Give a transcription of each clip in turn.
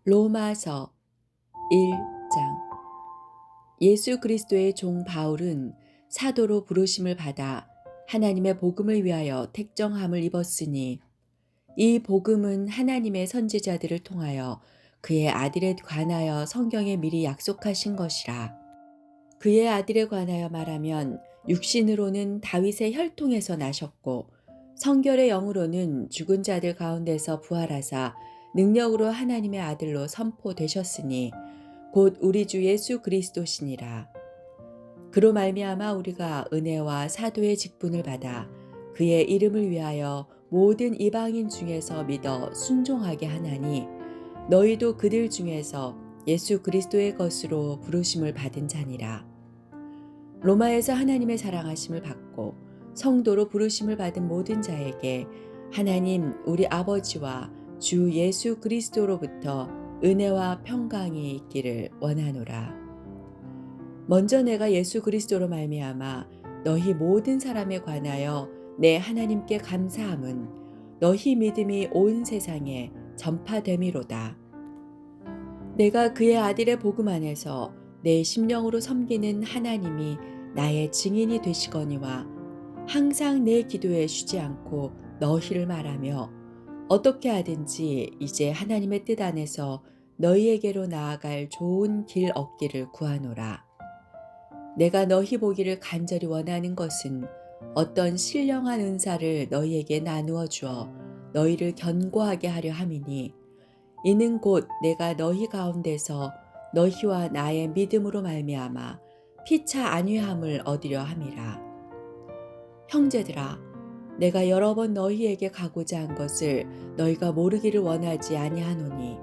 로마서 1장. 예수 그리스도의 종 바울은 사도로 부르심을 받아 하나님의 복음을 위하여 택정함을 입었으니 이 복음은 하나님의 선지자들을 통하여 그의 아들에 관하여 성경에 미리 약속하신 것이라. 그의 아들에 관하여 말하면 육신으로는 다윗의 혈통에서 나셨고 성결의 영으로는 죽은 자들 가운데서 부활하사 능력으로 하나님의 아들로 선포되셨으니 곧 우리 주 예수 그리스도시니라. 그로 말미암아 우리가 은혜와 사도의 직분을 받아 그의 이름을 위하여 모든 이방인 중에서 믿어 순종하게 하나니 너희도 그들 중에서 예수 그리스도의 것으로 부르심을 받은 자니라. 로마에서 하나님의 사랑하심을 받고 성도로 부르심을 받은 모든 자에게 하나님 우리 아버지와 주 예수 그리스도로부터 은혜와 평강이 있기를 원하노라. 먼저 내가 예수 그리스도로 말미암아 너희 모든 사람에 관하여 내 하나님께 감사함은 너희 믿음이 온 세상에 전파됨이로다. 내가 그의 아들의 복음 안에서 내 심령으로 섬기는 하나님이 나의 증인이 되시거니와 항상 내 기도에 쉬지 않고 너희를 말하며 어떻게 하든지 이제 하나님의 뜻 안에서 너희에게로 나아갈 좋은 길 얻기를 구하노라. 내가 너희 보기를 간절히 원하는 것은 어떤 신령한 은사를 너희에게 나누어 주어 너희를 견고하게 하려 함이니 이는 곧 내가 너희 가운데서 너희와 나의 믿음으로 말미암아 피차 안위함을 얻으려 함이라. 형제들아, 내가 여러 번 너희에게 가고자 한 것을 너희가 모르기를 원하지 아니하노니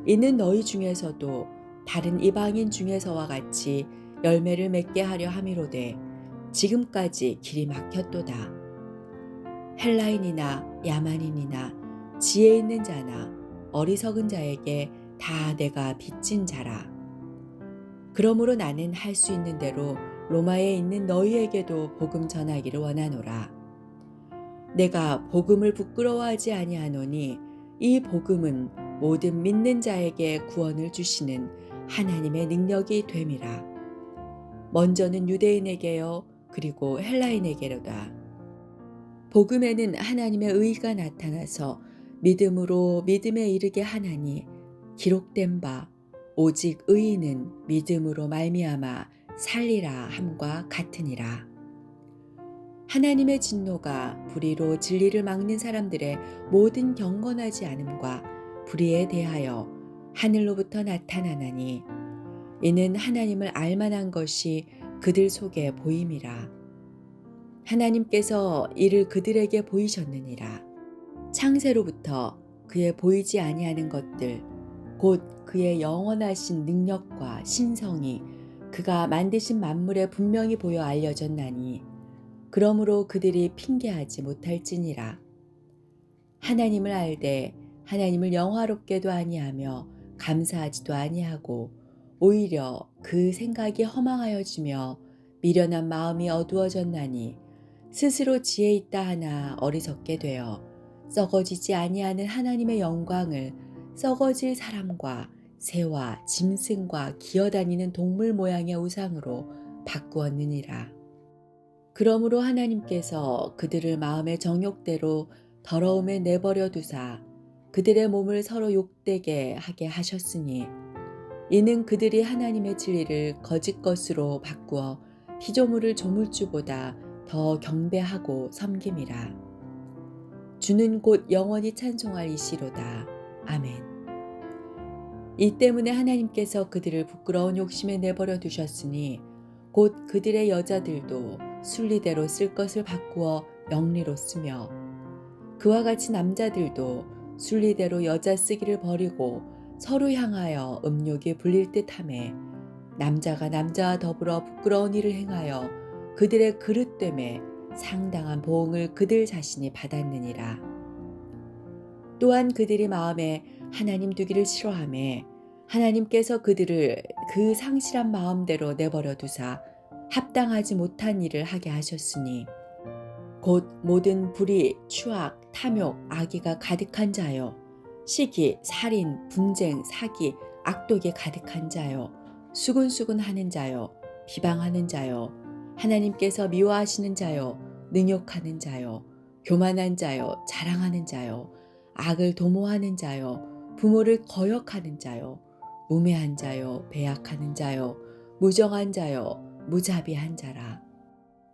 이는 너희 중에서도 다른 이방인 중에서와 같이 열매를 맺게 하려 함이로되 지금까지 길이 막혔도다. 헬라인이나 야만인이나 지혜 있는 자나 어리석은 자에게 다 내가 빚진 자라. 그러므로 나는 할 수 있는 대로 로마에 있는 너희에게도 복음 전하기를 원하노라. 내가 복음을 부끄러워하지 아니하노니 이 복음은 모든 믿는 자에게 구원을 주시는 하나님의 능력이 됨이라. 먼저는 유대인에게요 그리고 헬라인에게로다. 복음에는 하나님의 의가 나타나서 믿음으로 믿음에 이르게 하나니 기록된 바 오직 의인은 믿음으로 말미암아 살리라 함과 같으니라. 하나님의 진노가 불의로 진리를 막는 사람들의 모든 경건하지 않음과 불의에 대하여 하늘로부터 나타나나니 이는 하나님을 알만한 것이 그들 속에 보임이라. 하나님께서 이를 그들에게 보이셨느니라. 창세로부터 그의 보이지 아니하는 것들 곧 그의 영원하신 능력과 신성이 그가 만드신 만물에 분명히 보여 알려졌나니 그러므로 그들이 핑계하지 못할지니라. 하나님을 알되 하나님을 영화롭게도 아니하며 감사하지도 아니하고 오히려 그 생각이 허망하여지며 미련한 마음이 어두워졌나니 스스로 지혜 있다 하나 어리석게 되어 썩어지지 아니하는 하나님의 영광을 썩어질 사람과 새와 짐승과 기어다니는 동물 모양의 우상으로 바꾸었느니라. 그러므로 하나님께서 그들을 마음의 정욕대로 더러움에 내버려 두사 그들의 몸을 서로 욕되게 하게 하셨으니 이는 그들이 하나님의 진리를 거짓 것으로 바꾸어 피조물을 조물주보다 더 경배하고 섬김이라. 주는 곧 영원히 찬송할 이시로다. 아멘. 이 때문에 하나님께서 그들을 부끄러운 욕심에 내버려 두셨으니 곧 그들의 여자들도 순리대로 쓸 것을 바꾸어 영리로 쓰며 그와 같이 남자들도 순리대로 여자 쓰기를 버리고 서로 향하여 음욕이 불릴 듯하매 남자가 남자와 더불어 부끄러운 일을 행하여 그들의 그릇됨에 상당한 보응을 그들 자신이 받았느니라. 또한 그들이 마음에 하나님 두기를 싫어하매 하나님께서 그들을 그 상실한 마음대로 내버려 두사 합당하지 못한 일을 하게 하셨으니 곧 모든 불의, 추악, 탐욕, 악의가 가득한 자요 시기, 살인, 분쟁, 사기, 악독에 가득한 자요. 수군수군 하는 자요. 비방하는 자요. 하나님께서 미워하시는 자요. 능욕하는 자요. 교만한 자요. 자랑하는 자요. 악을 도모하는 자요. 부모를 거역하는 자요. 우매한 자요. 배약하는 자요. 무정한 자요. 무자비한 자라.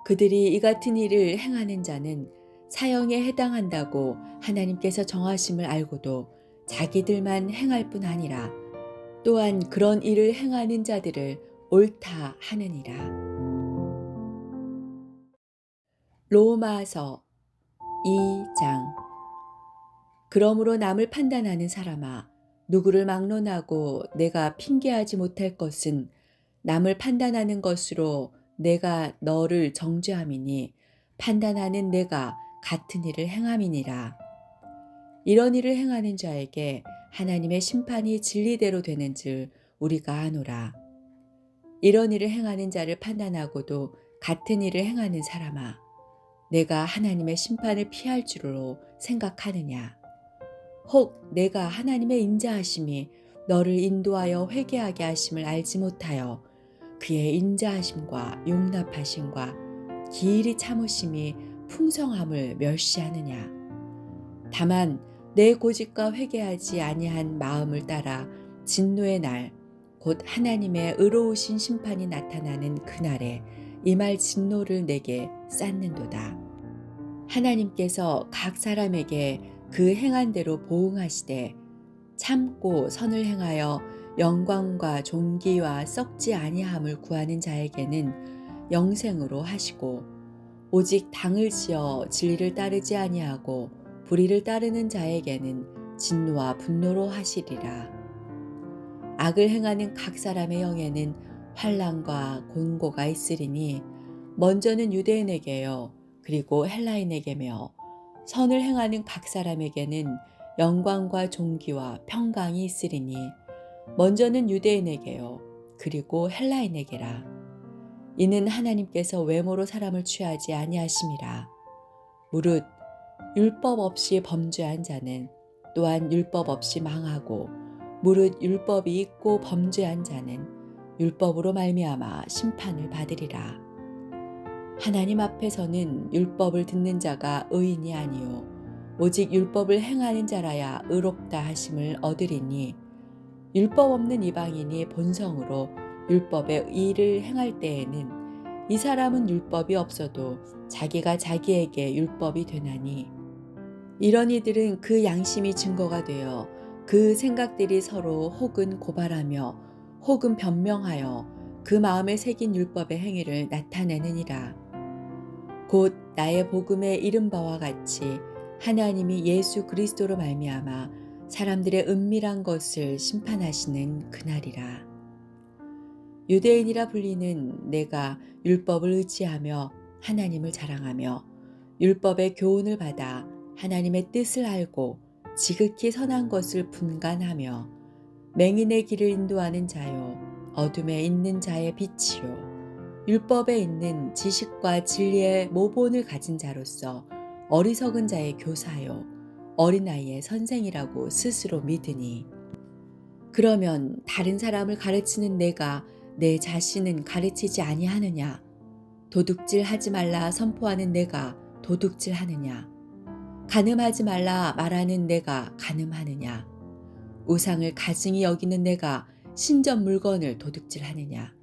그들이 이 같은 일을 행하는 자는 사형에 해당한다고 하나님께서 정하심을 알고도 자기들만 행할 뿐 아니라 또한 그런 일을 행하는 자들을 옳다 하느니라. 로마서 2장. 그러므로 남을 판단하는 사람아, 누구를 막론하고 내가 핑계하지 못할 것은 남을 판단하는 것으로 내가 너를 정죄함이니 판단하는 내가 같은 일을 행함이니라. 이런 일을 행하는 자에게 하나님의 심판이 진리대로 되는 줄 우리가 아노라. 이런 일을 행하는 자를 판단하고도 같은 일을 행하는 사람아, 내가 하나님의 심판을 피할 줄로 생각하느냐? 혹 내가 하나님의 인자하심이 너를 인도하여 회개하게 하심을 알지 못하여 그의 인자하심과 용납하심과 기일이 참으심이 풍성함을 멸시하느냐? 다만 내 고집과 회개하지 아니한 마음을 따라 진노의 날, 곧 하나님의 의로우신 심판이 나타나는 그날에 임할 진노를 내게 쌓는도다. 하나님께서 각 사람에게 그 행한 대로 보응하시되 참고 선을 행하여 영광과 존귀와 썩지 아니함을 구하는 자에게는 영생으로 하시고, 오직 당을 지어 진리를 따르지 아니하고 불의를 따르는 자에게는 진노와 분노로 하시리라. 악을 행하는 각 사람의 영에는 환난과 곤고가 있으리니 먼저는 유대인에게요 그리고 헬라인에게며, 선을 행하는 각 사람에게는 영광과 존귀와 평강이 있으리니 먼저는 유대인에게요 그리고 헬라인에게라. 이는 하나님께서 외모로 사람을 취하지 아니하심이라. 무릇 율법 없이 범죄한 자는 또한 율법 없이 망하고, 무릇 율법이 있고 범죄한 자는 율법으로 말미암아 심판을 받으리라. 하나님 앞에서는 율법을 듣는 자가 의인이 아니요 오직 율법을 행하는 자라야 의롭다 하심을 얻으리니, 율법 없는 이방인이 본성으로 율법의 의를 행할 때에는 이 사람은 율법이 없어도 자기가 자기에게 율법이 되나니, 이런 이들은 그 양심이 증거가 되어 그 생각들이 서로 혹은 고발하며 혹은 변명하여 그 마음에 새긴 율법의 행위를 나타내느니라. 곧 나의 복음에 이른 바와 같이 하나님이 예수 그리스도로 말미암아 사람들의 은밀한 것을 심판하시는 그날이라. 유대인이라 불리는 내가 율법을 의지하며 하나님을 자랑하며 율법의 교훈을 받아 하나님의 뜻을 알고 지극히 선한 것을 분간하며 맹인의 길을 인도하는 자요 어둠에 있는 자의 빛이요 율법에 있는 지식과 진리의 모본을 가진 자로서 어리석은 자의 교사요 어린아이의 선생이라고 스스로 믿으니, 그러면 다른 사람을 가르치는 내가 내 자신은 가르치지 아니하느냐? 도둑질하지 말라 선포하는 내가 도둑질하느냐? 간음하지 말라 말하는 내가 간음하느냐? 우상을 가증히 여기는 내가 신전 물건을 도둑질하느냐?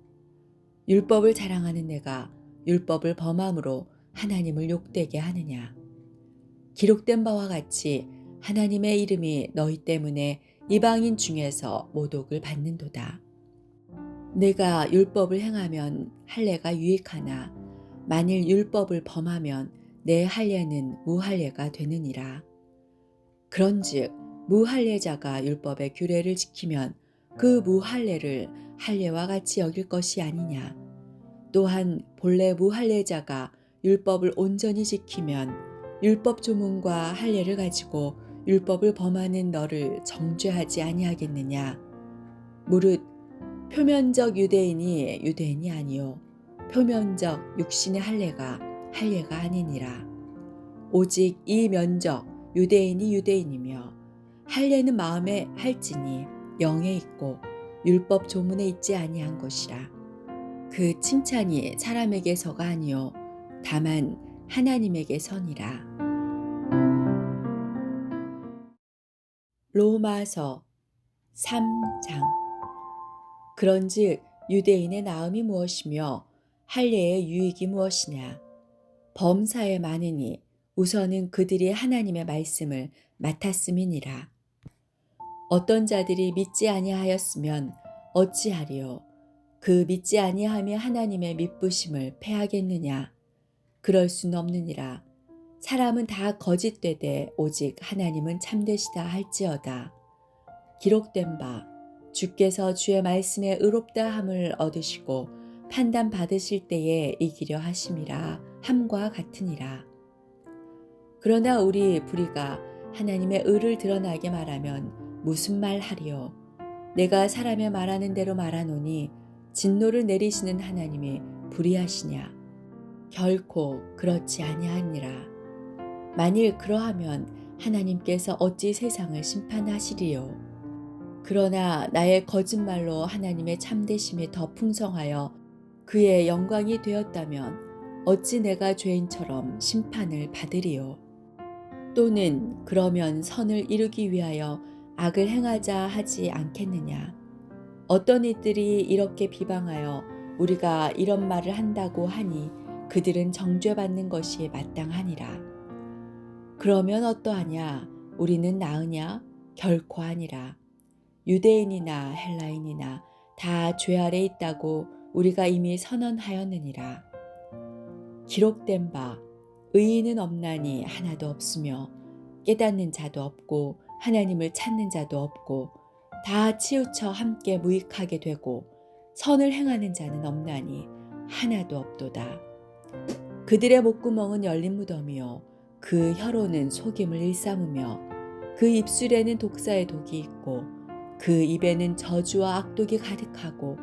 율법을 자랑하는 내가 율법을 범함으로 하나님을 욕되게 하느냐? 기록된 바와 같이 하나님의 이름이 너희 때문에 이방인 중에서 모독을 받는도다. 내가 율법을 행하면 할례가 유익하나 만일 율법을 범하면 내 할례는 무할례가 되느니라. 그런즉 무할례자가 율법의 규례를 지키면 그 무할례를 할례와 같이 여길 것이 아니냐. 또한 본래 무할례자가 율법을 온전히 지키면 율법 조문과 할례를 가지고 율법을 범하는 너를 정죄하지 아니하겠느냐. 무릇 표면적 유대인이 유대인이 아니요 표면적 육신의 할례가 할례가 아니니라. 오직 이 면적 유대인이 유대인이며 할례는 마음에 할지니 영에 있고 율법 조문에 있지 아니한 것이라. 그 칭찬이 사람에게서가 아니요 다만 하나님에게서니라. 로마서 3장. 그런즉 유대인의 나음이 무엇이며 할례의 유익이 무엇이냐. 범사에 많으니 우선은 그들이 하나님의 말씀을 맡았음이니라. 어떤 자들이 믿지 아니하였으면 어찌하리요. 그 믿지 아니함이 하나님의 믿부심을 패하겠느냐. 그럴 수는 없느니라. 사람은 다 거짓되되 오직 하나님은 참되시다 할지어다. 기록된 바 주께서 주의 말씀에 의롭다 함을 얻으시고 판단 받으실 때에 이기려 하심이라 함과 같으니라. 그러나 우리 불의가 하나님의 의를 드러나게 말하면 무슨 말 하리요. 내가 사람의 말하는 대로 말하노니 진노를 내리시는 하나님이 불의하시냐. 결코 그렇지 아니하니라. 만일 그러하면 하나님께서 어찌 세상을 심판하시리요. 그러나 나의 거짓말로 하나님의 참되심이 더 풍성하여 그의 영광이 되었다면 어찌 내가 죄인처럼 심판을 받으리요. 또는 그러면 선을 이루기 위하여 악을 행하자 하지 않겠느냐. 어떤 이들이 이렇게 비방하여 우리가 이런 말을 한다고 하니 그들은 정죄받는 것이 마땅하니라. 그러면 어떠하냐. 우리는 나으냐. 결코 아니라. 유대인이나 헬라인이나 다 죄 아래 있다고 우리가 이미 선언하였느니라. 기록된 바 의인은 없나니 하나도 없으며 깨닫는 자도 없고 하나님을 찾는 자도 없고 다 치우쳐 함께 무익하게 되고 선을 행하는 자는 없나니 하나도 없도다. 그들의 목구멍은 열린 무덤이요 그 혀로는 속임을 일삼으며 그 입술에는 독사의 독이 있고 그 입에는 저주와 악독이 가득하고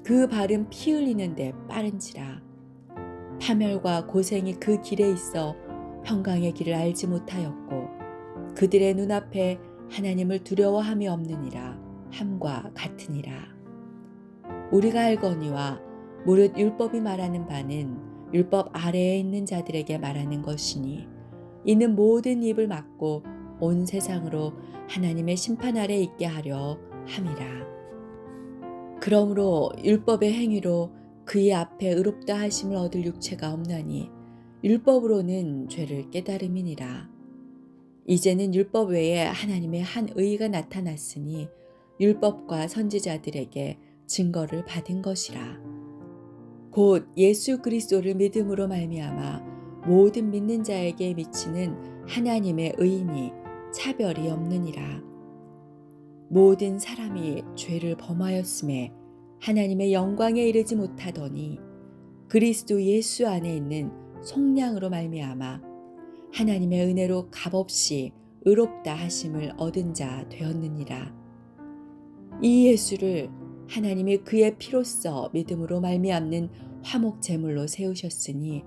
그 발은 피 흘리는데 빠른지라. 파멸과 고생이 그 길에 있어 평강의 길을 알지 못하였고 그들의 눈앞에 하나님을 두려워함이 없느니라 함과 같으니라. 우리가 알거니와 무릇 율법이 말하는 바는 율법 아래에 있는 자들에게 말하는 것이니 이는 모든 입을 막고 온 세상으로 하나님의 심판 아래 있게 하려 함이라. 그러므로 율법의 행위로 그의 앞에 의롭다 하심을 얻을 육체가 없나니 율법으로는 죄를 깨달음이니라. 이제는 율법 외에 하나님의 한 의가 나타났으니 율법과 선지자들에게 증거를 받은 것이라. 곧 예수 그리스도를 믿음으로 말미암아 모든 믿는 자에게 미치는 하나님의 의인이 차별이 없느니라. 모든 사람이 죄를 범하였음에 하나님의 영광에 이르지 못하더니 그리스도 예수 안에 있는 속량으로 말미암아 하나님의 은혜로 값없이 의롭다 하심을 얻은 자 되었느니라. 이 예수를 하나님이 그의 피로써 믿음으로 말미암는 화목 제물로 세우셨으니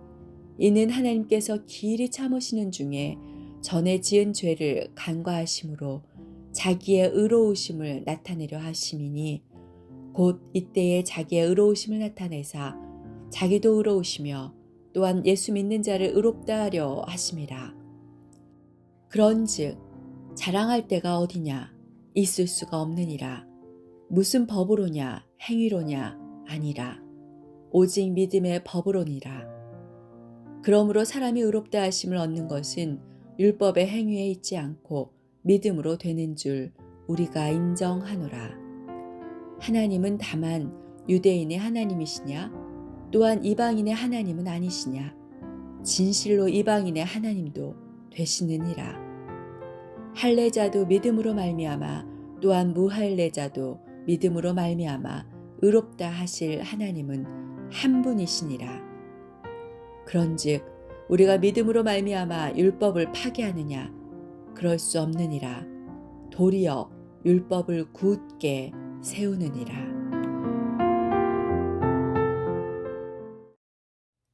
이는 하나님께서 길이 참으시는 중에 전에 지은 죄를 간과하심으로 자기의 의로우심을 나타내려 하심이니 곧 이때에 자기의 의로우심을 나타내사 자기도 의로우시며 또한 예수 믿는 자를 의롭다 하려 하심이라. 그런즉 자랑할 데가 어디냐. 있을 수가 없느니라. 무슨 법으로냐 행위로냐 아니라 오직 믿음의 법으로니라. 그러므로 사람이 의롭다 하심을 얻는 것은 율법의 행위에 있지 않고 믿음으로 되는 줄 우리가 인정하노라. 하나님은 다만 유대인의 하나님이시냐 또한 이방인의 하나님은 아니시냐. 진실로 이방인의 하나님도 되시느니라. 할례자도 믿음으로 말미암아 또한 무할례자도 믿음으로 말미암아 의롭다 하실 하나님은 한 분이시니라. 그런즉 우리가 믿음으로 말미암아 율법을 파기하느냐. 그럴 수 없느니라. 도리어 율법을 굳게 세우느니라.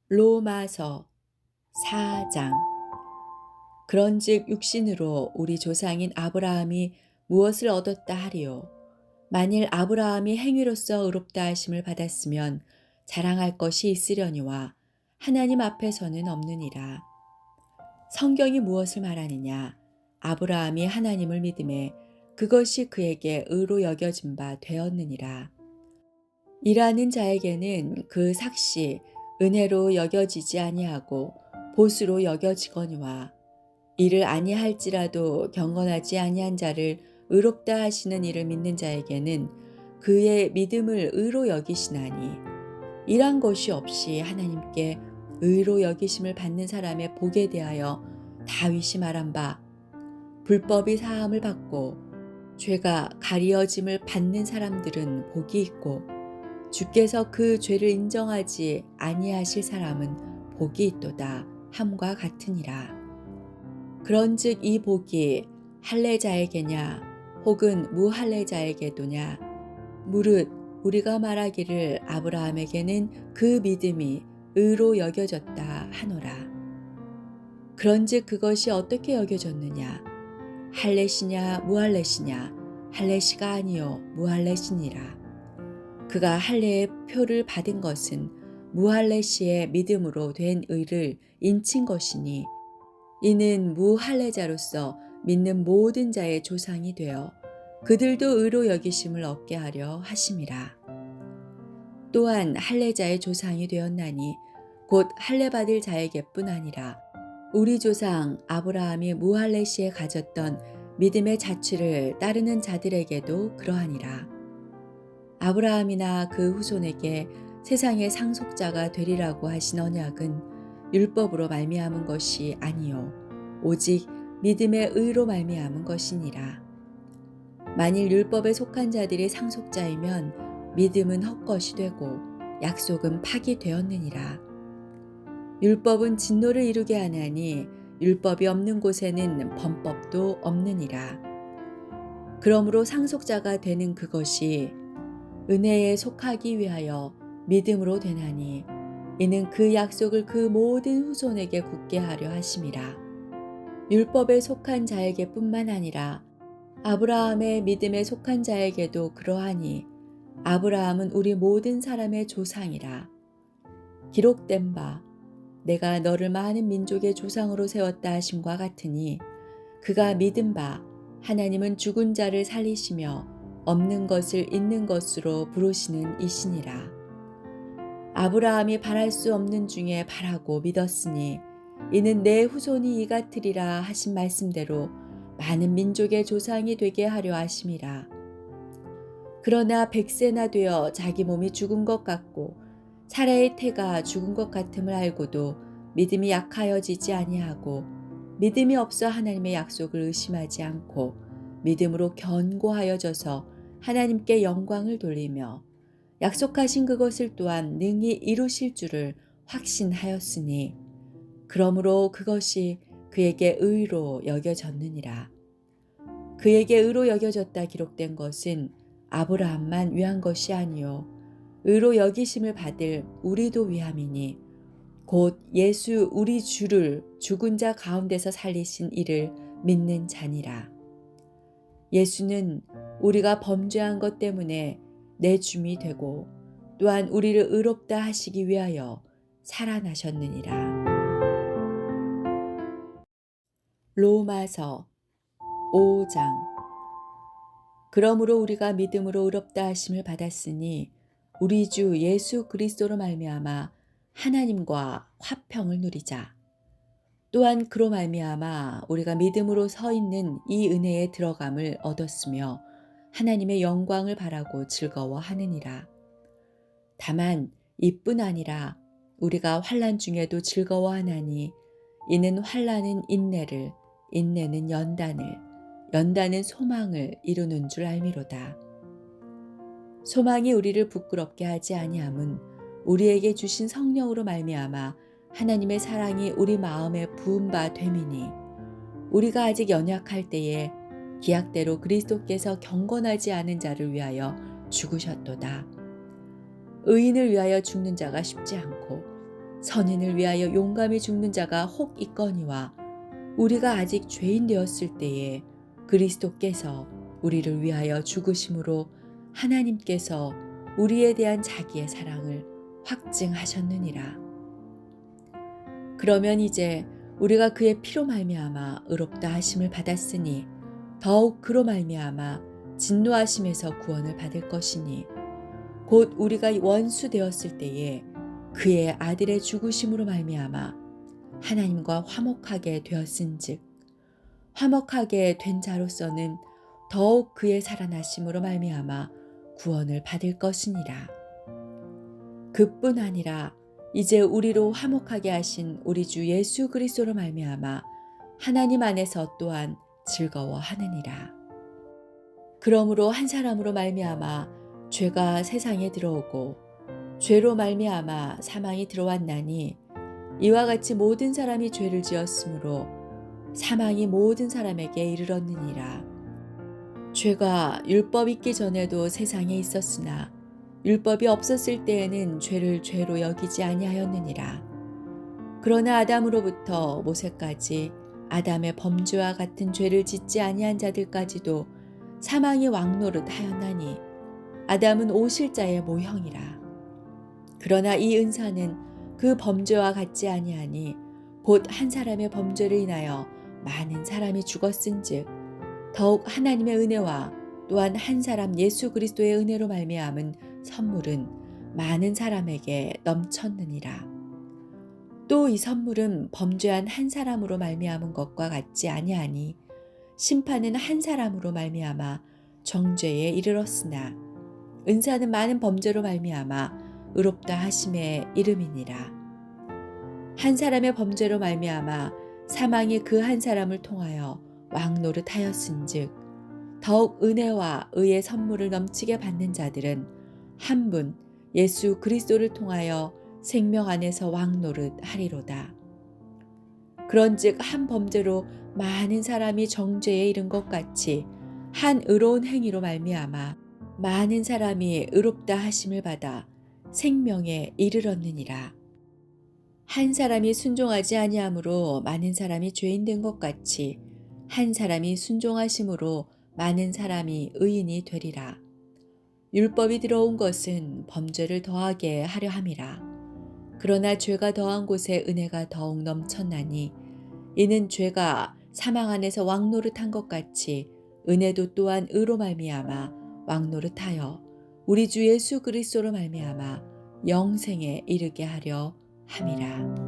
로마서 4장. 그런즉 육신으로 우리 조상인 아브라함이 무엇을 얻었다 하리요. 만일 아브라함이 행위로서 의롭다 하심을 받았으면 자랑할 것이 있으려니와 하나님 앞에서는 없느니라. 성경이 무엇을 말하느냐? 아브라함이 하나님을 믿음에 그것이 그에게 의로 여겨진 바 되었느니라. 일하는 자에게는 그 삭시 은혜로 여겨지지 아니하고 보수로 여겨지거니와 이를 아니할지라도 경건하지 아니한 자를 의롭다 하시는 이를 믿는 자에게는 그의 믿음을 의로 여기시나니 이란 것이 없이 하나님께 의로 여기심을 받는 사람의 복에 대하여 다윗이 말한 바 불법이 사함을 받고 죄가 가리어짐을 받는 사람들은 복이 있고 주께서 그 죄를 인정하지 아니하실 사람은 복이 있도다 함과 같으니라. 그런즉 이 복이 할례자에게냐 혹은 무할례자에게도냐 무릇 우리가 말하기를 아브라함에게는 그 믿음이 의로 여겨졌다 하노라. 그런즉 그것이 어떻게 여겨졌느냐 할례시냐 무할례시냐 할례시가 아니요 무할례시니라. 그가 할례의 표를 받은 것은 무할례시의 믿음으로 된 의를 인친 것이니 이는 무할례자로서 믿는 모든 자의 조상이 되어 그들도 의로 여기심을 얻게 하려 하심이라. 또한 할례자의 조상이 되었나니 곧 할례받을 자에게뿐 아니라 우리 조상 아브라함이 무할례시에 가졌던 믿음의 자취를 따르는 자들에게도 그러하니라. 아브라함이나 그 후손에게 세상의 상속자가 되리라고 하신 언약은 율법으로 말미암은 것이 아니요 오직 믿음의 의로 말미암은 것이니라. 만일 율법에 속한 자들이 상속자이면 믿음은 헛것이 되고 약속은 파기되었느니라. 율법은 진노를 이루게 하나니 율법이 없는 곳에는 범법도 없느니라. 그러므로 상속자가 되는 그것이 은혜에 속하기 위하여 믿음으로 되나니 이는 그 약속을 그 모든 후손에게 굳게 하려 하심이라. 율법에 속한 자에게뿐만 아니라 아브라함의 믿음에 속한 자에게도 그러하니 아브라함은 우리 모든 사람의 조상이라. 기록된 바 내가 너를 많은 민족의 조상으로 세웠다 하심과 같으니 그가 믿은 바 하나님은 죽은 자를 살리시며 없는 것을 있는 것으로 부르시는 이시니라. 아브라함이 바랄 수 없는 중에 바라고 믿었으니 이는 내 후손이 이 같으리라 하신 말씀대로 많은 민족의 조상이 되게 하려 하심이라. 그러나 100세나 되어 자기 몸이 죽은 것 같고 사라의 태가 죽은 것 같음을 알고도 믿음이 약하여지지 아니하고 믿음이 없어 하나님의 약속을 의심하지 않고 믿음으로 견고하여져서 하나님께 영광을 돌리며 약속하신 그것을 또한 능히 이루실 줄을 확신하였으니 그러므로 그것이 그에게 의로 여겨졌느니라. 그에게 의로 여겨졌다 기록된 것은 아브라함만 위한 것이 아니요 의로 여기심을 받을 우리도 위함이니 곧 예수 우리 주를 죽은 자 가운데서 살리신 이를 믿는 자니라. 예수는 우리가 범죄한 것 때문에 내 줌이 되고 또한 우리를 의롭다 하시기 위하여 살아나셨느니라. 로마서 5장. 그러므로 우리가 믿음으로 의롭다 하심을 받았으니 우리 주 예수 그리스도로 말미암아 하나님과 화평을 누리자. 또한 그로 말미암아 우리가 믿음으로 서 있는 이 은혜에 들어감을 얻었으며 하나님의 영광을 바라고 즐거워하느니라. 다만 이뿐 아니라 우리가 환난 중에도 즐거워하나니 이는 환난은 인내를, 인내는 연단을, 연단은 소망을 이루는 줄 알미로다. 소망이 우리를 부끄럽게 하지 아니함은 우리에게 주신 성령으로 말미암아 하나님의 사랑이 우리 마음에 부은 바 됨이니 우리가 아직 연약할 때에 기약대로 그리스도께서 경건하지 않은 자를 위하여 죽으셨도다. 의인을 위하여 죽는 자가 쉽지 않고 선인을 위하여 용감히 죽는 자가 혹 있거니와 우리가 아직 죄인 되었을 때에 그리스도께서 우리를 위하여 죽으심으로 하나님께서 우리에 대한 자기의 사랑을 확증하셨느니라. 그러면 이제 우리가 그의 피로 말미암아 의롭다 하심을 받았으니 더욱 그로 말미암아 진노하심에서 구원을 받을 것이니 곧 우리가 원수 되었을 때에 그의 아들의 죽으심으로 말미암아 하나님과 화목하게 되었은즉 화목하게 된 자로서는 더욱 그의 살아나심으로 말미암아 구원을 받을 것이니라. 그뿐 아니라 이제 우리로 화목하게 하신 우리 주 예수 그리스도로 말미암아 하나님 안에서 또한 즐거워하느니라. 그러므로 한 사람으로 말미암아 죄가 세상에 들어오고 죄로 말미암아 사망이 들어왔나니 이와 같이 모든 사람이 죄를 지었으므로 사망이 모든 사람에게 이르렀느니라. 죄가 율법 있기 전에도 세상에 있었으나 율법이 없었을 때에는 죄를 죄로 여기지 아니하였느니라. 그러나 아담으로부터 모세까지 아담의 범죄와 같은 죄를 짓지 아니한 자들까지도 사망이 왕노릇하였나니 아담은 오실자의 모형이라. 그러나 이 은사는 그 범죄와 같지 아니하니 곧 한 사람의 범죄를 인하여 많은 사람이 죽었은즉 더욱 하나님의 은혜와 또한 한 사람 예수 그리스도의 은혜로 말미암은 선물은 많은 사람에게 넘쳤느니라. 또 이 선물은 범죄한 한 사람으로 말미암은 것과 같지 아니하니 심판은 한 사람으로 말미암아 정죄에 이르렀으나 은사는 많은 범죄로 말미암아 의롭다 하심의 이름이니라. 한 사람의 범죄로 말미암아 사망이 그 한 사람을 통하여 왕노릇하였은즉 더욱 은혜와 의의 선물을 넘치게 받는 자들은 한 분 예수 그리스도를 통하여 생명 안에서 왕노릇하리로다. 그런즉 한 범죄로 많은 사람이 정죄에 이른 것 같이 한 의로운 행위로 말미암아 많은 사람이 의롭다 하심을 받아 생명에 이르렀느니라. 한 사람이 순종하지 아니함으로 많은 사람이 죄인 된 것 같이 한 사람이 순종하심으로 많은 사람이 의인이 되리라. 율법이 들어온 것은 범죄를 더하게 하려 함이라. 그러나 죄가 더한 곳에 은혜가 더욱 넘쳤나니 이는 죄가 사망 안에서 왕노릇한 것 같이 은혜도 또한 의로 말미암아 왕노릇하여 우리 주 예수 그리스도로 말미암아 영생에 이르게 하려 함이라.